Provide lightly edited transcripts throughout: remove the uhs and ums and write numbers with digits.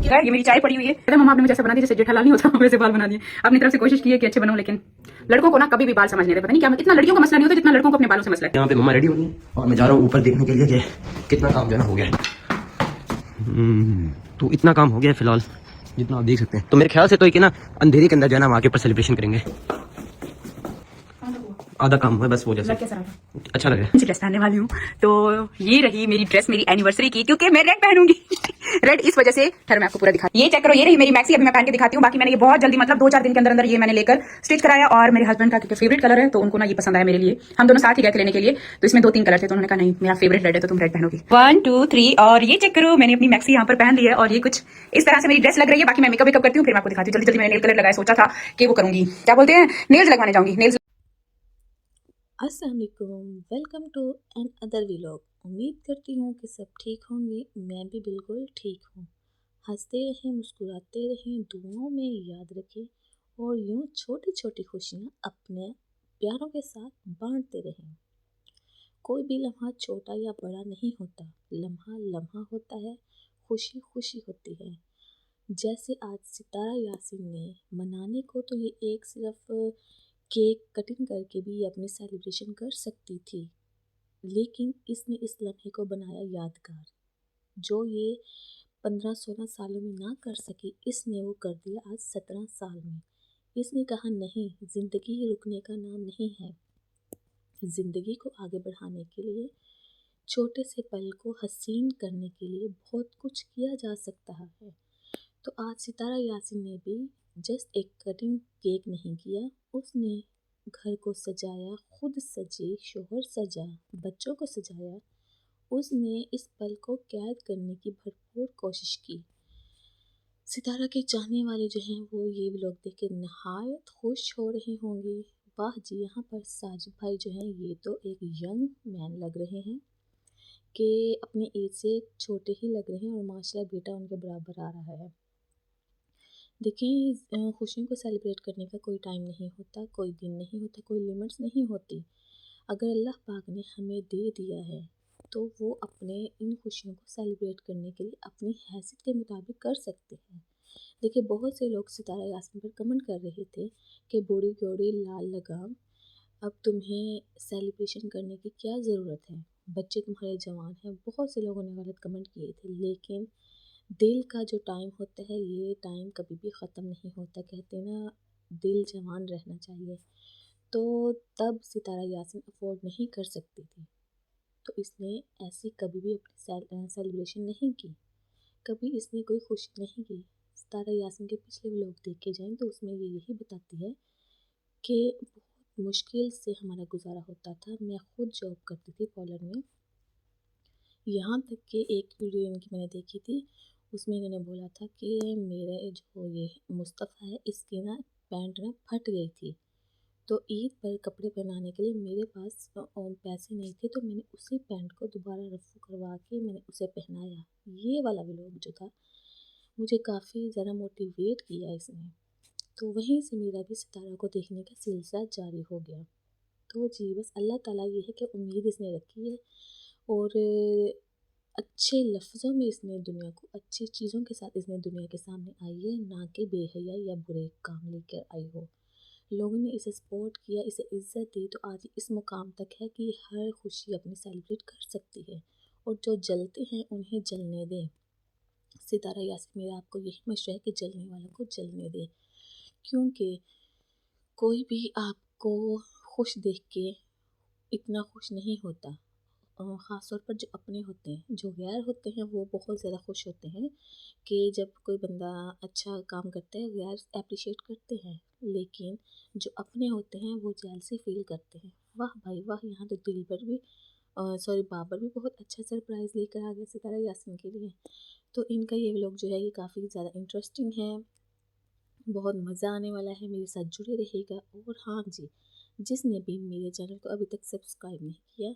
यार ये मेरी चाय पड़ी हुई है। मम्मा आपने मुझे ऐसा बना दिया जैसे जेठालाल नहीं होता वैसे बाल बना दिए। अपनी तरफ से कोशिश की है कि अच्छे बनाऊं, लेकिन लड़कों को ना कभी भी बाल समझ नहीं रहे। पता नहीं क्या इतना लड़कियों का मसला नहीं होता जितना लड़कों को अपने बालों से मसला है। यहाँ पे मम्मा रेडी हो गई और मैं जा रहा हूँ ऊपर देखने के लिए कि कितना काम जो है ना हो गया है। तो इतना काम हो गया है फिलहाल जितना आप देख सकते हैं। तो मेरे ख्याल से तो ना अंधेरे के अंदर जो है ना हम आके ऊपर सेलिब्रेशन करेंगे। आधा काम हुआ बस वो जैसे अच्छा लगे। ड्रेस पहनने वाली हूँ तो ये रही मेरी ड्रेस मेरी एनिवर्सरी की, क्योंकि मैं रेड पहनूंगी। रेड इस वजह से ठहर मैं आपको पूरा दिखा, ये चेक करो, ये रही मेरी मैक्सी। अभी मैं पहन के दिखाती हूँ। बाकी मैंने ये बहुत जल्दी मतलब 2-4 दिन के अंदर अंदर ये मैंने लेकर स्टिच कराया, और मेरे हस्बैंड का क्योंकि फेवरेट कलर है तो उनको ना ये पसंद आया मेरे लिए। हम दोनों साथ ही गए थे लेने के लिए, तो इसमें 2-3 कलर थे तो उन्होंने कहा नहीं मेरा फेवरेट रेड है तो तुम रेड पहनोगी। 1 2 3 और ये चेक करो मैंने अपनी मैक्सी यहाँ पर पहन ली है और ये कुछ इस तरह से मेरी ड्रेस लग रही है। बाकी मैं मेकअप करती हूँ फिर मैं आपको दिखाती हूँ। जल्दी जल्दी मैंने नेल कलर लगाया, सोचा था कि वो करूंगी, क्या बोलते हैं, नेल्स लगवाने जाऊंगी। नेल्स अस्सलाम वालेकुम, welcome to another vlog. उम्मीद करती हूँ कि सब ठीक होंगे। मैं भी बिल्कुल ठीक हूँ। हंसते रहें, मुस्कुराते रहें, दुआओं में याद रखें और यूँ छोटी छोटी खुशियाँ अपने प्यारों के साथ बांटते रहें। कोई भी लम्हा छोटा या बड़ा नहीं होता, लम्हा लम्हा होता है, खुशी खुशी होती है। जैसे आज सितारा यासीन ने मनाने को तो ये एक सिर्फ केक कटिंग करके भी अपनी सेलिब्रेशन कर सकती थी, लेकिन इसने इस लम्हे को बनाया यादगार। जो ये 15-16 सालों में ना कर सकी, इसने वो कर दिया आज 17 साल में। इसने कहा नहीं, ज़िंदगी रुकने का नाम नहीं है। ज़िंदगी को आगे बढ़ाने के लिए, छोटे से पल को हसीन करने के लिए बहुत कुछ किया जा सकता है। तो आज सितारा यासीन ने भी जस्ट एक कटिंग केक नहीं किया, उसने घर को सजाया, खुद सजी, शोहर सजा, बच्चों को सजाया। उसने इस पल को कैद करने की भरपूर कोशिश की। सितारा के चाहने वाले जो हैं वो ये व्लॉग देख के नहायत खुश हो रहे होंगे। वाह जी, यहाँ पर साजिद भाई जो हैं ये तो एक यंग मैन लग रहे हैं कि अपनी एज से छोटे ही लग रहे हैं और माशाल्लाह बेटा उनके बराबर आ रहा है। देखिए, खुशियों को सेलिब्रेट करने का कोई टाइम नहीं होता, कोई दिन नहीं होता, कोई लिमिट्स नहीं होती। अगर अल्लाह पाक ने हमें दे दिया है तो वो अपने इन खुशियों को सेलिब्रेट करने के लिए अपनी हैसियत के मुताबिक कर सकते हैं। देखिए, बहुत से लोग सितारा यासीन पर कमेंट कर रहे थे कि बूढ़ी गौड़ी लाल लगाम, अब तुम्हें सेलिब्रेशन करने की क्या ज़रूरत है, बच्चे तुम्हारे जवान हैं। बहुत से लोगों ने गलत कमेंट किए थे, लेकिन दिल का जो टाइम होता है ये टाइम कभी भी ख़त्म नहीं होता। कहते ना, दिल जवान रहना चाहिए। तो तब सितारा यासीन अफोर्ड नहीं कर सकती थी, तो इसने ऐसी कभी भी अपनी सेलिब्रेशन नहीं की, कभी इसने कोई खुशी नहीं की। सितारा यासीन के पिछले व्लॉग देखे जाएं तो उसमें ये यही बताती है कि बहुत मुश्किल से हमारा गुजारा होता था। मैं खुद जॉब करती थी पार्लर में, यहाँ तक कि एक वीडियो इनकी मैंने देखी थी, उसमें इन्होंने बोला था कि मेरे जो ये मुस्तफ़ा है इसकी ना पैंट ना फट गई थी, तो ईद पर कपड़े पहनाने के लिए मेरे पास पैसे नहीं थे, तो मैंने उसी पैंट को दोबारा रफ़ू करवा के मैंने उसे पहनाया। ये वाला व्लॉग जो था मुझे काफ़ी ज़्यादा मोटिवेट किया इसने। तो वहीं से मेरा भी सितारा को देखने का सिलसिला जारी हो गया। तो जी बस अल्लाह ताला ये है कि उम्मीद इसने रखी है और अच्छे लफ्ज़ों में इसने दुनिया को, अच्छी चीज़ों के साथ इसने दुनिया के सामने आई है, ना कि बेहया या बुरे काम लेकर आई हो। लोगों ने इसे सपोर्ट किया, इसे इज़्ज़त दी, तो आज इस मुकाम तक है कि हर खुशी अपनी सेलिब्रेट कर सकती है और जो जलते हैं उन्हें जलने दें। सितारा यासीन मेरा आपको यही मशवरा है कि जलने वालों को जलने दें, क्योंकि कोई भी आपको खुश देख के इतना खुश नहीं होता। ख़ास तौर पर जो अपने होते हैं, जो गैर होते हैं वो बहुत ज़्यादा खुश होते हैं कि जब कोई बंदा अच्छा काम करता है, गैर एप्रिशिएट करते हैं, लेकिन जो अपने होते हैं वो जेलसी फील करते हैं। वाह भाई वाह, यहाँ तो दिलबर भी बाबर भी बहुत अच्छा सरप्राइज़ लेकर आ गया सितारा यासीन के लिए। तो इनका ये व्लॉग जो है ये काफ़ी ज़्यादा इंटरेस्टिंग है, बहुत मज़ा आने वाला है, मेरे साथ जुड़े रहिएगा। और हाँ जी, जिसने भी मेरे चैनल को अभी तक सब्सक्राइब नहीं किया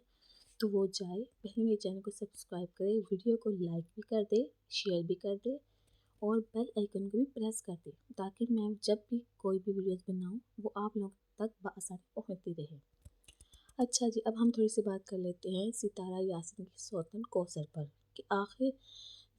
तो वो जाए पहले मेरे चैनल को सब्सक्राइब करे, वीडियो को लाइक भी कर दे, शेयर भी कर दे और बेल आइकन को भी प्रेस कर दे, ताकि मैं जब भी कोई भी वीडियोस बनाऊं वो आप लोगों तक बआसानी पहुंचती रहे। अच्छा जी, अब हम थोड़ी सी बात कर लेते हैं सितारा यासीन की सौतन कौसर पर कि आखिर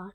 8